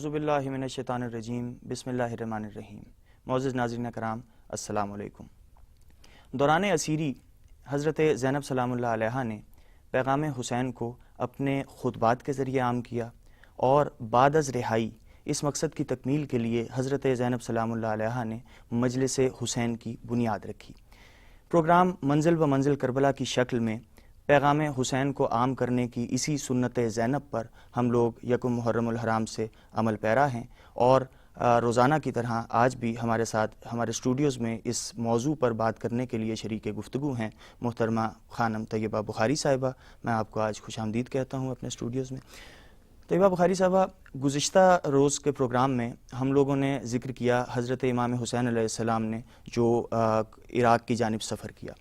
اعوذ باللہ من الشیطان الرجیم بسم اللہ الرحمن الرحیم۔ معزز ناظرین کرام السلام علیکم۔ دوران اسیری حضرت زینب سلام اللہ علیہا نے پیغام حسین کو اپنے خطبات کے ذریعے عام کیا، اور بعد از رہائی اس مقصد کی تکمیل کے لیے حضرت زینب سلام اللہ علیہا نے مجلس حسین کی بنیاد رکھی۔ پروگرام منزل و منزل کربلا کی شکل میں پیغام حسین کو عام کرنے کی اسی سنت زینب پر ہم لوگ یکم محرم الحرام سے عمل پیرا ہیں، اور روزانہ کی طرح آج بھی ہمارے ساتھ ہمارے اسٹوڈیوز میں اس موضوع پر بات کرنے کے لیے شریک گفتگو ہیں محترمہ خانم طیبہ بخاری صاحبہ۔ میں آپ کو آج خوش آمدید کہتا ہوں اپنے اسٹوڈیوز میں۔ طیبہ بخاری صاحبہ، گزشتہ روز کے پروگرام میں ہم لوگوں نے ذکر کیا حضرت امام حسین علیہ السلام نے جو عراق کی جانب سفر کیا۔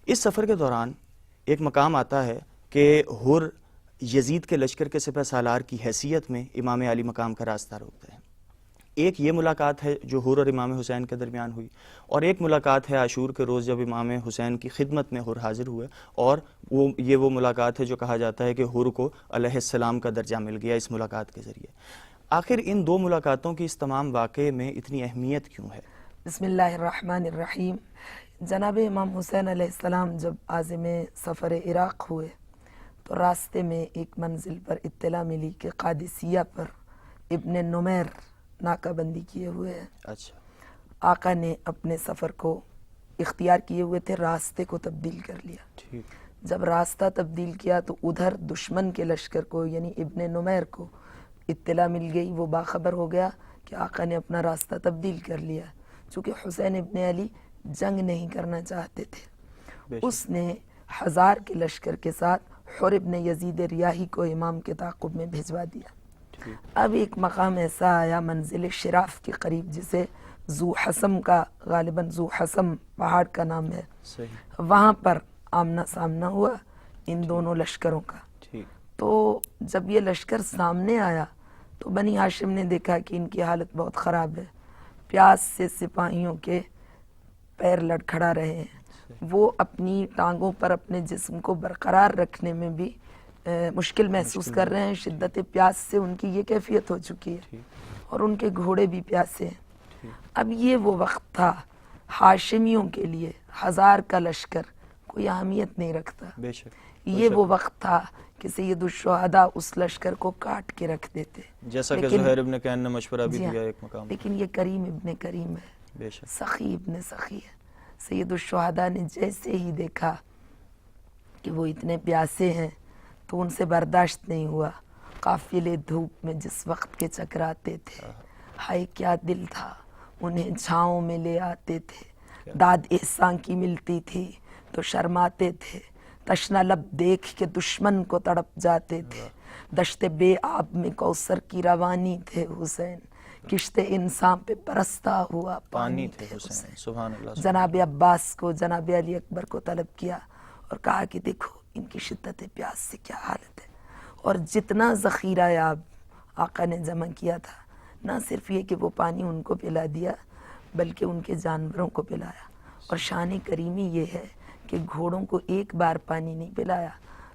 اس سفر کے دوران ایک مقام آتا ہے کہ حر یزید کے لشکر کے سپہ سالار کی حیثیت میں امام علی مقام کا راستہ روکتا ہے۔ ایک یہ ملاقات ہے جو حر اور امام حسین کے درمیان ہوئی، اور ایک ملاقات ہے عاشور کے روز جب امام حسین کی خدمت میں حر حاضر ہوئے، اور وہ ملاقات ہے جو کہا جاتا ہے کہ حر کو علیہ السلام کا درجہ مل گیا اس ملاقات کے ذریعے۔ آخر ان دو ملاقاتوں کی اس تمام واقعے میں اتنی اہمیت کیوں ہے؟ بسم اللہ الرحمن الرحیم۔ جناب امام حسین علیہ السلام جب عازم سفر عراق ہوئے تو راستے میں ایک منزل پر اطلاع ملی کہ قادسیہ پر ابن نمیر ناکہ بندی کیے ہوئے ہیں۔ اچھا۔ آقا نے اپنے سفر کو اختیار کیے ہوئے تھے، راستے کو تبدیل کر لیا۔ ٹھیک۔ جب راستہ تبدیل کیا تو ادھر دشمن کے لشکر کو یعنی ابن نمیر کو اطلاع مل گئی، وہ باخبر ہو گیا کہ آقا نے اپنا راستہ تبدیل کر لیا۔ چونکہ حسین ابن علی جنگ نہیں کرنا چاہتے تھے، اس نے 1000 کے لشکر کے ساتھ حر ابن یزید ریاحی کو امام کے تعاقب میں بھجوا دیا۔ اب ایک مقام ایسا آیا منزل شراف کے قریب جسے ذو حسم کا، غالباً ذو حسم پہاڑ کا نام ہے، وہاں پر آمنا سامنا ہوا ان دونوں لشکروں کا۔ تو جب یہ لشکر سامنے آیا تو بنی ہاشم نے دیکھا کہ ان کی حالت بہت خراب ہے، پیاس سے سپاہیوں کے پیر لڑکھڑا رہے ہیں، وہ اپنی ٹانگوں پر اپنے جسم کو برقرار رکھنے میں بھی مشکل محسوس کر رہے ہیں، شدت پیاس سے ان کی یہ کیفیت ہو چکی ہے، اور ان کے گھوڑے بھی پیاسے ہیں۔ اب یہ وہ وقت تھا، ہاشمیوں کے لیے 1000 کا لشکر کوئی اہمیت نہیں رکھتا، یہ وہ وقت تھا کہ سید الشہداء اس لشکر کو کاٹ کے رکھ دیتے، جیسا کہ زہیر ابن کین نے مشورہ بھی دیا ایک مقام۔ لیکن یہ کریم ابن کریم ہے، سخی ابن سخی ہے۔ سید الشہداء نے جیسے ہی دیکھا کہ وہ اتنے پیاسے ہیں تو ان سے برداشت نہیں ہوا۔ قافلے دھوپ میں جس وقت کے چکراتے تھے، ہائے کیا دل تھا، انہیں چھاؤں میں لے آتے تھے، داد احسان کی ملتی تھی تو شرماتے تھے، تشنہ لب دیکھ کے دشمن کو تڑپ جاتے تھے، دشت بے آب میں کوثر کی روانی تھے حسین، کشت انسان پہ برستا ہوا پانی تھے حسین۔ سبحان اللہ۔ جناب عباس کو، جناب علی اکبر کو طلب کیا اور کہا کہ دیکھو ان کی شدت پیاس سے کیا حالت ہے، اور جتنا ذخیرہ آب آقا نے جمع کیا تھا، نہ صرف یہ کہ وہ پانی ان کو پلا دیا بلکہ ان کے جانوروں کو پلایا۔ اور شان کریمی یہ ہے کہ گھوڑوں کو ایک بار پانی نہیں پلایا،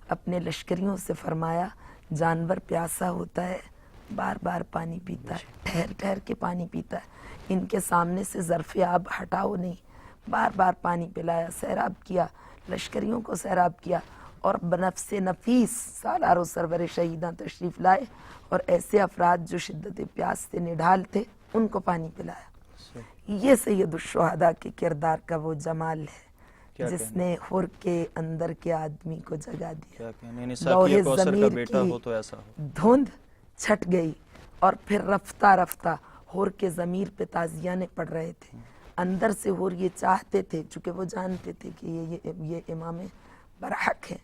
اپنے لشکریوں سے فرمایا جانور پیاسا ہوتا ہے بار بار پانی پیتا ہے، ٹھہر ٹھہر کے پانی پیتا ہے، ان کے سامنے سے ظرف آب ہٹاؤ نہیں، بار بار پانی پلایا، سیراب کیا، لشکریوں کو سیراب کیا، اور بنفس نفیس سالار و سرور شہیداں تشریف لائے اور ایسے افراد جو شدت پیاس سے نڈھال تھے ان کو پانی پلایا۔ یہ سید الشہداء کے کردار کا وہ جمال ہے جس نے حر کے اندر کے آدمی کو جگا دیا۔ لوح ضمیر کی دھند چھٹ گئی، اور پھر رفتہ رفتہ حر کے ضمیر پہ تازیانے پڑ رہے تھے۔ اندر سے حر یہ چاہتے تھے، چونکہ وہ جانتے تھے کہ یہ امام برحق ہے،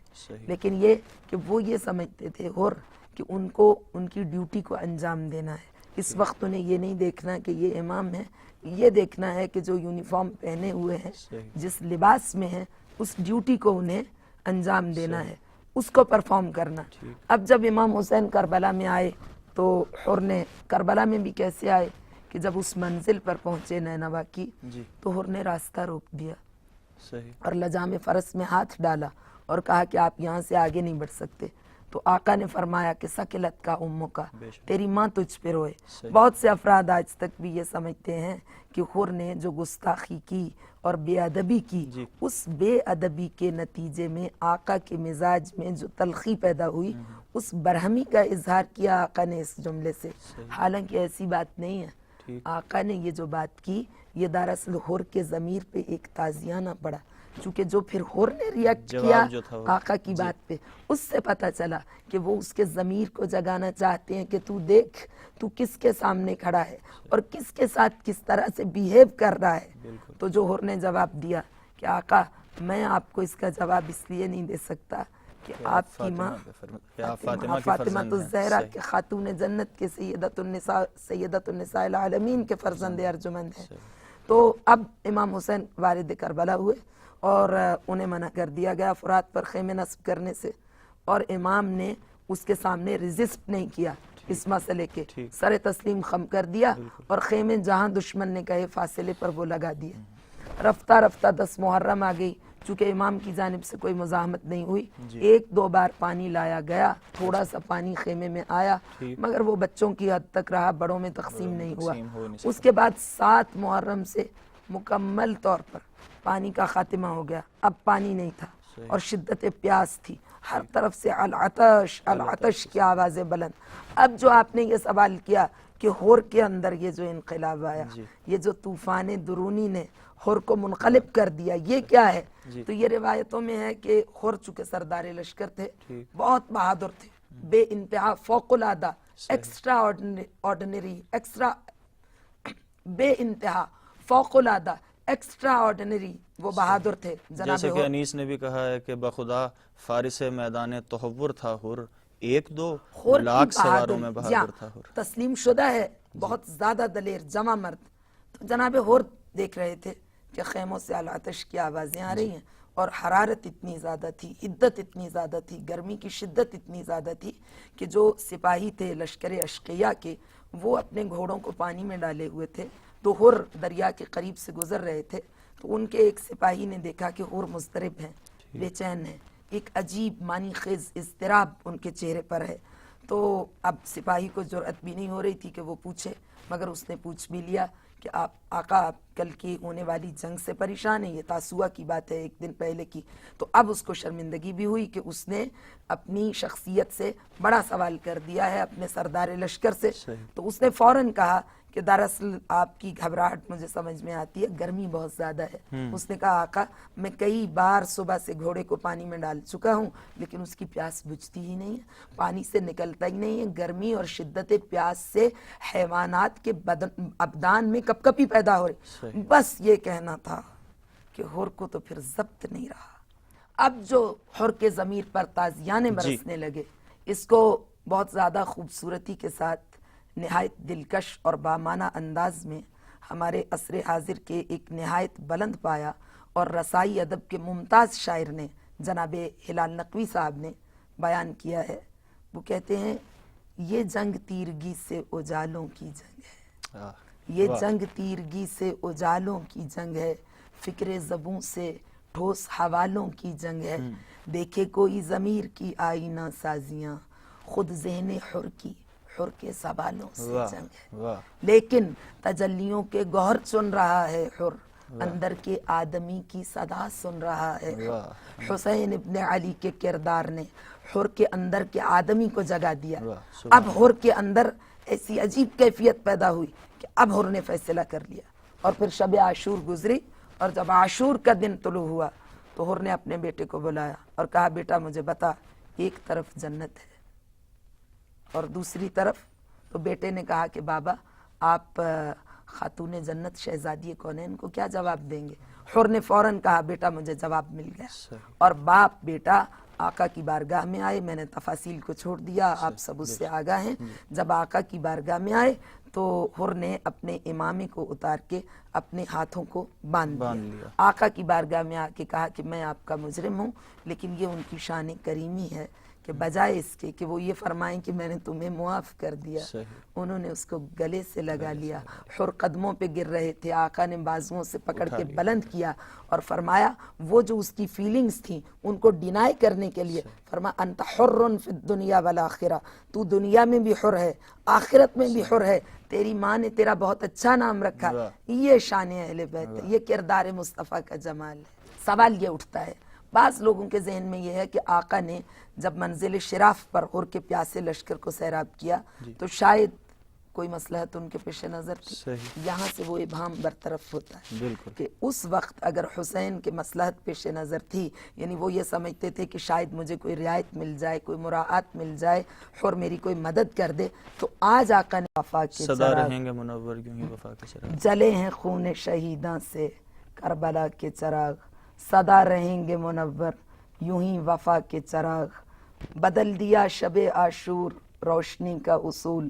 لیکن یہ کہ وہ یہ سمجھتے تھے حر کہ ان کو ان کی ڈیوٹی کو انجام دینا ہے۔ اس وقت انہیں یہ نہیں دیکھنا کہ یہ امام ہے، یہ دیکھنا ہے کہ جو یونیفارم پہنے ہوئے ہیں، جس لباس میں ہیں، اس ڈیوٹی کو انہیں انجام دینا ہے، اس کو پرفارم کرنا۔ اب جب امام حسین کربلا میں آئے تو حر نے کربلا میں بھی کیسے آئے کہ جب اس منزل پر پہنچے نینوا کی تو حر نے راستہ روک دیا اور لجام فرس میں ہاتھ ڈالا اور کہا کہ آپ یہاں سے آگے نہیں بڑھ سکتے۔ تو آقا نے فرمایا کہ سکلت کا اموں کا، بے شک۔ تیری ماں تجھ پہ روئے۔ صحیح۔ بہت سے افراد آج تک بھی یہ سمجھتے ہیں کہ حر نے جو گستاخی کی اور بے ادبی کی، جی۔ اس بے ادبی کے نتیجے میں آقا کے مزاج میں جو تلخی پیدا ہوئی، اس برہمی کا اظہار کیا آقا نے اس جملے سے۔ حالانکہ ایسی بات نہیں ہے۔ ٹھیک۔ آقا نے یہ جو بات کی، یہ دراصل حر کے ضمیر پہ ایک تازیانہ پڑا، چونکہ جو پھر حر نے ریاکٹ جواب کیا جو تھا وہ، آقا کی بات پہ، اس سے پتہ چلا کہ وہ اس کے ضمیر کو جگانا چاہتے ہیں کہ تو دیکھ تو کس کے سامنے کھڑا ہے اور کس کے ساتھ کس طرح سے بیہیو کر رہا ہے۔ بالکل۔ تو جو حر نے جواب دیا کہ آقا میں آپ کو اس کا جواب اس لیے نہیں دے سکتا کہ آپ کی ماں فاطمہ الزہرا کے خاتون جنت کے سیدۃ النساء العالمین کے فرزند ارجمند ہیں۔ تو اب امام حسین وارد کربلا ہوئے اور انہیں منع کر دیا گیا فرات پر خیمے نصب کرنے سے، اور امام نے اس کے سامنے ریزسٹ نہیں کیا اس مسئلے کے، سر تسلیم خم کر دیا اور خیمے جہاں دشمن نے کہے فاصلے پر وہ لگا دیے۔ رفتہ رفتہ 10 محرم آ گئی، چونکہ امام کی جانب سے کوئی مزاحمت نہیں ہوئی، 1-2 بار پانی لایا گیا، تھوڑا سا پانی خیمے میں آیا، مگر وہ بچوں کی حد تک رہا، بڑوں میں تقسیم نہیں ہوا۔ اس کے بعد 7 محرم سے مکمل طور پر پانی کا خاتمہ ہو گیا، اب پانی نہیں تھا اور شدت پیاس تھی، ہر طرف سے العطش العطش کی آوازیں بلند۔ اب جو آپ نے یہ سوال کیا کہ حر کے اندر یہ جو انقلاب آیا، یہ جو طوفان درونی نے حر کو منقلب کر دیا، یہ کیا ہے؟ تو یہ روایتوں میں ہے کہ حر چونکہ سردار لشکر تھے، بہت بہادر تھے، بے انتہا، فوق العادہ، ایکسٹرا آرڈنری، بے انتہا، فوق العادہ، ایکسٹرا آرڈنری وہ بہادر تھے جناب جیسے کہ حر۔ انیس نے بھی کہا ہے کہ بخدا فارس میدان تحور تھا حر، 1-2 حر کی لاکھ سواروں میں بہادری، بہادر تھا حر۔ تسلیم شدہ ہے، بہت زیادہ دلیر جمع مرد۔ تو جناب حر دیکھ رہے تھے کہ خیموں سے العطش کی آوازیں آ رہی ہیں اور حرارت اتنی زیادہ تھی، عدت اتنی زیادہ تھی، گرمی کی شدت اتنی زیادہ تھی کہ جو سپاہی تھے لشکر اشقیہ کے، وہ اپنے گھوڑوں کو پانی میں ڈالے ہوئے تھے، تو حر دریا کے قریب سے گزر رہے تھے، تو ان کے ایک سپاہی نے دیکھا کہ حر مضطرب ہیں، بے چین ہیں، ایک عجیب معنی خیز اضطراب ان کے چہرے پر ہے۔ تو اب سپاہی کو جرأت بھی نہیں ہو رہی تھی کہ وہ پوچھے، مگر اس نے پوچھ بھی لیا کہ آپ آقا کل کی ہونے والی جنگ سے پریشان ہیں، یہ تاسوعہ کی بات ہے 1 دن پہلے کی۔ تو اب اس کو شرمندگی بھی ہوئی کہ اس نے اپنی شخصیت سے بڑا سوال کر دیا ہے اپنے سردار لشکر سے۔ تو اس نے فوراً کہا کہ دراصل آپ کی گھبراہٹ مجھے سمجھ میں آتی ہے، گرمی بہت زیادہ ہے۔ اس نے کہا آقا میں کئی بار صبح سے گھوڑے کو پانی میں ڈال چکا ہوں لیکن اس کی پیاس بجھتی ہی نہیں ہے، پانی سے نکلتا ہی نہیں ہے، گرمی اور شدت پیاس سے حیوانات کے ابدان میں کپ کپی پیدا ہو رہی۔ بس یہ کہنا تھا کہ حر کو تو پھر ضبط نہیں رہا۔ اب جو حر کے ضمیر پر تازیانے برسنے لگے، اس کو بہت زیادہ خوبصورتی کے ساتھ نہایت دلکش اور بامانہ انداز میں ہمارے عصر حاضر کے ایک نہایت بلند پایا اور رسائی ادب کے ممتاز شاعر نے جناب ہلال نقوی صاحب نے بیان کیا ہے۔ وہ کہتے ہیں یہ جنگ تیرگی سے اجالوں کی جنگ ہے، یہ جنگ تیرگی سے اجالوں کی جنگ ہے، فکر زبوں سے ٹھوس حوالوں کی جنگ ہے، دیکھے کوئی ضمیر کی آئینہ سازیاں، خود ذہن حر کی حر کے سوالوں سے جنگ ہے، لیکن تجلیوں کے گوہر چن رہا ہے حر، اندر کے آدمی کی صدا سن رہا ہے حر۔ حسین ابن علی کے کردار نے حر کے اندر کے آدمی کو جگا دیا۔ اب حر کے اندر ایسی عجیب کیفیت پیدا ہوئی کہ اب حر نے فیصلہ کر لیا، اور پھر شب عاشور گزری، اور جب عاشور کا دن طلوع ہوا تو حر نے اپنے بیٹے کو بلایا اور کہا بیٹا مجھے بتا، ایک طرف جنت ہے اور دوسری طرف؟ تو بیٹے نے کہا کہ بابا آپ خاتون جنت شہزادی کونین کو کیا جواب دیں گے؟ حر نے فوراً کہا بیٹا مجھے جواب مل گیا، اور باپ بیٹا آقا کی بارگاہ میں آئے، میں نے تفاصیل کو چھوڑ دیا، آپ سب اس سے آگاہ ہیں۔ جب آقا کی بارگاہ میں آئے تو حر نے اپنے امامے کو اتار کے اپنے ہاتھوں کو باندھ دیا، آقا کی بارگاہ میں آ کے کہا کہ میں آپ کا مجرم ہوں، لیکن یہ ان کی شان کریمی ہے کہ بجائے اس کے کہ وہ یہ فرمائیں کہ میں نے تمہیں معاف کر دیا، صحیح۔ انہوں نے اس کو گلے سے لگا لیا، حر قدموں پہ گر رہے تھے، آقا نے بازوؤں سے پکڑ کے بلند کیا اور فرمایا وہ جو اس کی فیلنگز تھیں ان کو ڈینائی کرنے کے لیے فرمایا انت حر فی الدنیا والآخرہ، تو دنیا میں بھی حر ہے آخرت میں بھی حر ہے، تیری ماں نے تیرا بہت اچھا نام رکھا۔ یہ شان اہل بیت ہے، یہ کردار مصطفیٰ کا جمال ہے۔ سوال یہ اٹھتا ہے بعض لوگوں کے ذہن میں یہ ہے کہ آقا نے جب منزل شراف پر غر کے پیاسے لشکر کو سیراب کیا تو شاید کوئی مصلحت ان کے پیش نظر تھی، یہاں سے وہ ابہام برطرف ہوتا ہے بالکل کہ اس وقت اگر حسین کے مصلحت پیش نظر تھی، یعنی وہ یہ سمجھتے تھے کہ شاید مجھے کوئی رعایت مل جائے، کوئی مراعات مل جائے اور میری کوئی مدد کر دے، تو آج آقا نے وفا کے صدا چراغ رہیں گے منور یوں ہی وفا کے چراغ، جلے ہیں خون شہیداں سے کربلا کے چراغ، صدا رہیں گے منور یوں ہی وفا کے چراغ، بدل دیا شب عاشور روشنی کا اصول،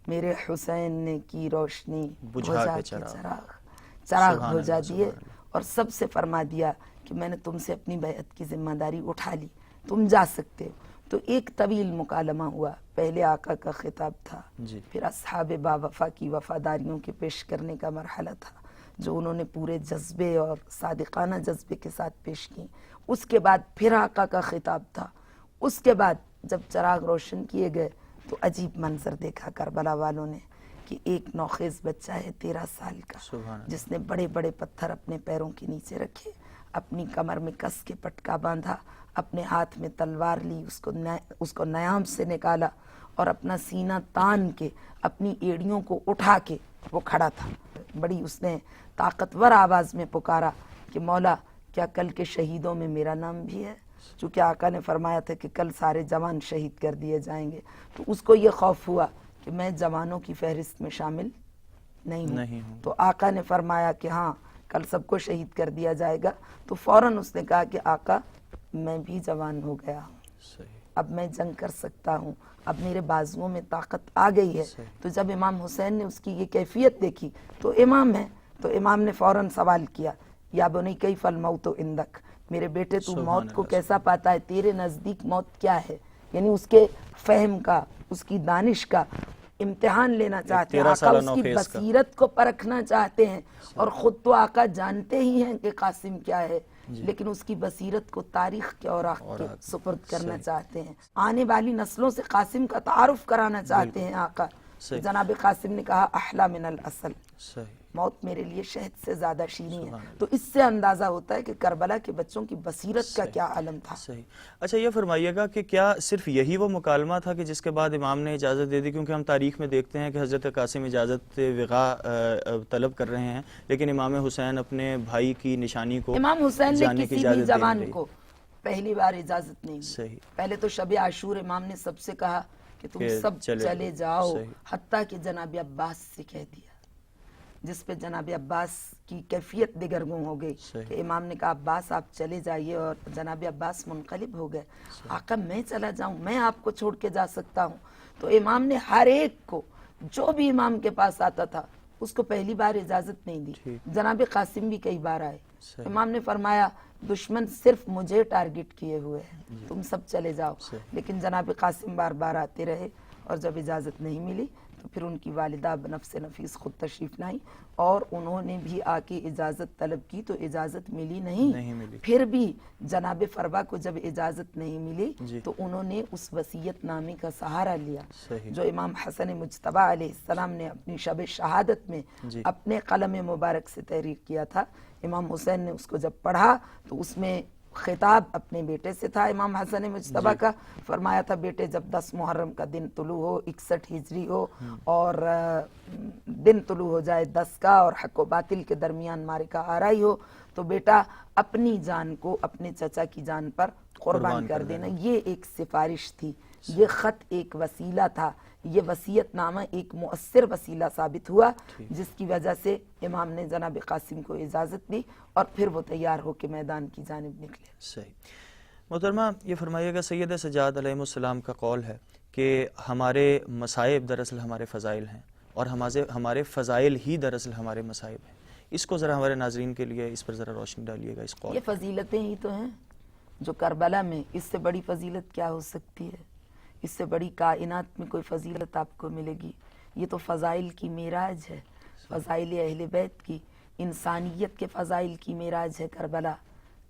میرے حسین نے کی روشنی بجھا کے چراغ بجھا دیے، اور سب سے فرما دیا کہ میں نے تم سے اپنی بیعت کی ذمہ داری اٹھا لی، تم جا سکتے ہو۔ تو ایک طویل مکالمہ ہوا، پہلے آقا کا خطاب تھا، پھر اصحاب با وفا کی وفاداریوں کے پیش کرنے کا مرحلہ تھا جو انہوں نے پورے جذبے اور صادقانہ جذبے کے ساتھ پیش کی، اس کے بعد پھر آقا کا خطاب تھا، اس کے بعد جب چراغ روشن کیے گئے تو عجیب منظر دیکھا کربلا والوں نے کہ ایک نوخیز بچہ ہے 13 سال کا، جس نے بڑے بڑے پتھر اپنے پیروں کے نیچے رکھے، اپنی کمر میں کس کے پٹکا باندھا، اپنے ہاتھ میں تلوار لی، اس کو نیام سے نکالا اور اپنا سینہ تان کے اپنی ایڑیوں کو اٹھا کے وہ کھڑا تھا۔ بڑی اس نے طاقتور آواز میں پکارا کہ مولا کیا کل کے شہیدوں میں میرا نام بھی ہے؟ چونکہ آقا نے فرمایا تھا کہ کل سارے جوان شہید کر دیے جائیں گے، تو اس کو یہ خوف ہوا کہ میں جوانوں کی فہرست میں شامل نہیں ہوں، تو آقا نے فرمایا کہ ہاں کل سب کو شہید کر دیا جائے گا، تو فوراً اس نے کہا کہ آقا میں بھی جوان ہو گیا ہوں، اب میں جنگ کر سکتا ہوں، اب میرے بازوؤں میں طاقت آ گئی ہے۔ تو جب امام حسین نے اس کی یہ کیفیت دیکھی تو امام ہے تو امام نے فوراً سوال کیا یا بنی کیف الموت عندک، میرے بیٹے تو موت کو کیسا پاتا ہے، تیرے نزدیک موت کیا ہے؟ یعنی اس کے فہم کا، اس کی دانش کا امتحان لینا چاہتے ہیں، آقا اس کی بصیرت کو پرکھنا چاہتے ہیں، اور خود تو آقا جانتے ہی ہیں کہ قاسم کیا ہے، لیکن اس کی بصیرت کو تاریخ کے اوراق کے سپرد کرنا چاہتے ہیں، آنے والی نسلوں سے قاسم کا تعارف کرانا چاہتے ہیں آقا۔ جناب قاسم نے کہا احلی من العسل، موت میرے لیے شہد سے زیادہ شیریں ہے۔ تو اس سے اندازہ ہوتا ہے کہ کربلا کے بچوں کی بصیرت کا کیا عالم تھا۔ اچھا یہ فرمائیے گا کہ کیا صرف یہی وہ مکالمہ تھا کہ جس کے بعد امام نے اجازت دے دی؟ کیونکہ ہم تاریخ میں دیکھتے ہیں کہ حضرت قاسم اجازت وغا طلب کر رہے ہیں، لیکن امام حسین اپنے بھائی کی نشانی کو امام حسین نے جانے کی کسی بھی اجازت جوان نہیں دی۔ کو پہلی بار اجازت نہیں دی، پہلے تو شب عاشور امام نے سب سے کہا کہ تم سب چلے جاؤ، حتیٰ کہ جناب عباس سے کہہ دیا، جس پہ جناب عباس کی کیفیت دگرگوں ہو گئی کہ امام نے کہا عباس آپ چلے جائیے، اور جناب عباس منقلب ہو گئے۔ آقا میں چلا جاؤں، میں آپ کو چھوڑ کے جا سکتا ہوں؟ تو امام نے ہر ایک کو جو بھی امام کے پاس آتا تھا اس کو پہلی بار اجازت نہیں دی۔ جناب قاسم بھی کئی بار آئے، امام نے فرمایا دشمن صرف مجھے ٹارگٹ کیے ہوئے ہیں، تم سب چلے جاؤ، لیکن جناب قاسم بار بار آتے رہے، اور جب اجازت نہیں ملی تو پھر ان کی والدہ بنفس نفیس خود تشریف لائیں، اور انہوں نے بھی آ کے اجازت طلب کی تو اجازت ملی نہیں۔ پھر بھی جناب فروا کو جب اجازت نہیں ملی تو انہوں نے اس وصیت نامے کا سہارا لیا جو امام حسن مجتبی علیہ السلام نے اپنی شب شہادت میں اپنے قلم مبارک سے تحریر کیا تھا۔ امام حسین نے اس کو جب پڑھا تو اس میں خطاب اپنے بیٹے سے تھا امام حسن مجتبی کا، فرمایا تھا بیٹے جب 10 محرم کا دن طلوع ہو، 61 ہجری ہو، اور دن طلوع ہو جائے 10 کا، اور حق و باطل کے درمیان معرکہ آرائی ہو، تو بیٹا اپنی جان کو اپنے چچا کی جان پر قربان کر دینا۔ یہ ایک سفارش تھی، یہ خط ایک وسیلہ تھا، یہ وصیت نامہ ایک مؤثر وسیلہ ثابت ہوا، جس کی وجہ سے امام نے جناب قاسم کو اجازت دی اور پھر وہ تیار ہو کے میدان کی جانب نکلے۔ صحیح محترمہ، یہ فرمائیے گا سید سجاد علیہ السلام کا قول ہے کہ ہمارے مصائب دراصل ہمارے فضائل ہیں، اور ہمارے فضائل ہی دراصل ہمارے مصائب ہیں۔ اس کو ذرا ہمارے ناظرین کے لیے اس پر ذرا روشنی ڈالیے گا، اس قول۔ یہ فضیلتیں ہی تو ہیں جو کربلا میں، اس سے بڑی فضیلت کیا ہو سکتی ہے؟ اس سے بڑی کائنات میں کوئی فضیلت آپ کو ملے گی؟ یہ تو فضائل کی معراج ہے، فضائل اہل بیت کی، انسانیت کے فضائل کی معراج ہے کربلا،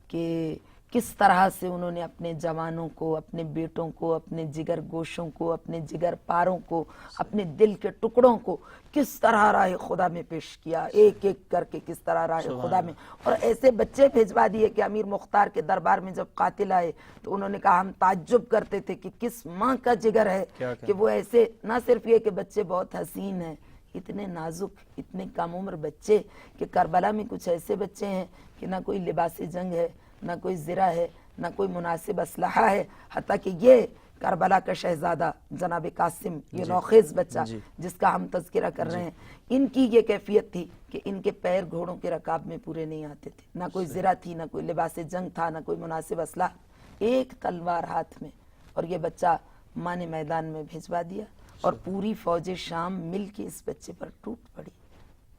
کہ کس طرح سے انہوں نے اپنے جوانوں کو، اپنے بیٹوں کو، اپنے جگر گوشوں کو، اپنے جگر پاروں کو، اپنے دل کے ٹکڑوں کو کس طرح راہ خدا میں پیش کیا، ایک ایک کر کے کس طرح راہ خدا میں، اور ایسے بچے بھیجوا دیے کہ امیر مختار کے دربار میں جب قاتل آئے تو انہوں نے کہا ہم تعجب کرتے تھے کہ کس ماں کا جگر ہے کہ وہ ایسے، نہ صرف یہ کہ بچے بہت حسین ہیں، اتنے نازک، اتنے کم عمر بچے، کہ کربلا میں کچھ ایسے بچے ہیں کہ نہ کوئی لباس جنگ ہے، نہ کوئی زرہ ہے، نہ کوئی مناسب اسلحہ ہے، حتیٰ کہ یہ کربلا کا شہزادہ جناب قاسم، یہ نوخیز بچہ جس کا ہم تذکرہ کر رہے ہیں، ان کی یہ کیفیت تھی کہ ان کے پیر گھوڑوں کے رکاب میں پورے نہیں آتے تھے، نہ کوئی زرہ تھی، نہ کوئی لباس جنگ تھا، نہ کوئی مناسب اسلحہ، ایک تلوار ہاتھ میں، اور یہ بچہ ماں نے میدان میں بھیجوا دیا، اور پوری فوج شام مل کے اس بچے پر ٹوٹ پڑی۔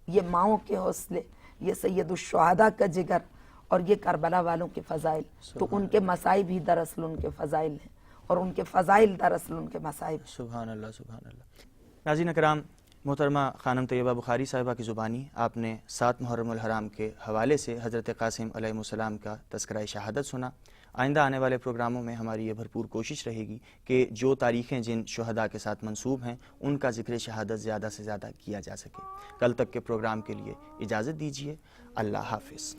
یہ ماؤں کے حوصلے، یہ سید الشہداء کا جگر، اور یہ کربلا والوں کے فضائل، تو ان کے مصائب ہی دراصل ان کے فضائل ہیں، اور ان کے فضائل دراصل ان کے مصائب۔ سبحان اللہ، سبحان اللہ۔ ناظرین کرام، محترمہ خانم طیبہ بخاری صاحبہ کی زبانی آپ نے 7 محرم الحرام کے حوالے سے حضرت قاسم علیہ السلام کا تذکرہ شہادت سنا۔ آئندہ آنے والے پروگراموں میں ہماری یہ بھرپور کوشش رہے گی کہ جو تاریخیں جن شہداء کے ساتھ منسوب ہیں ان کا ذکر شہادت زیادہ سے زیادہ کیا جا سکے۔ کل تک کے پروگرام کے لیے اجازت دیجیے، اللہ حافظ۔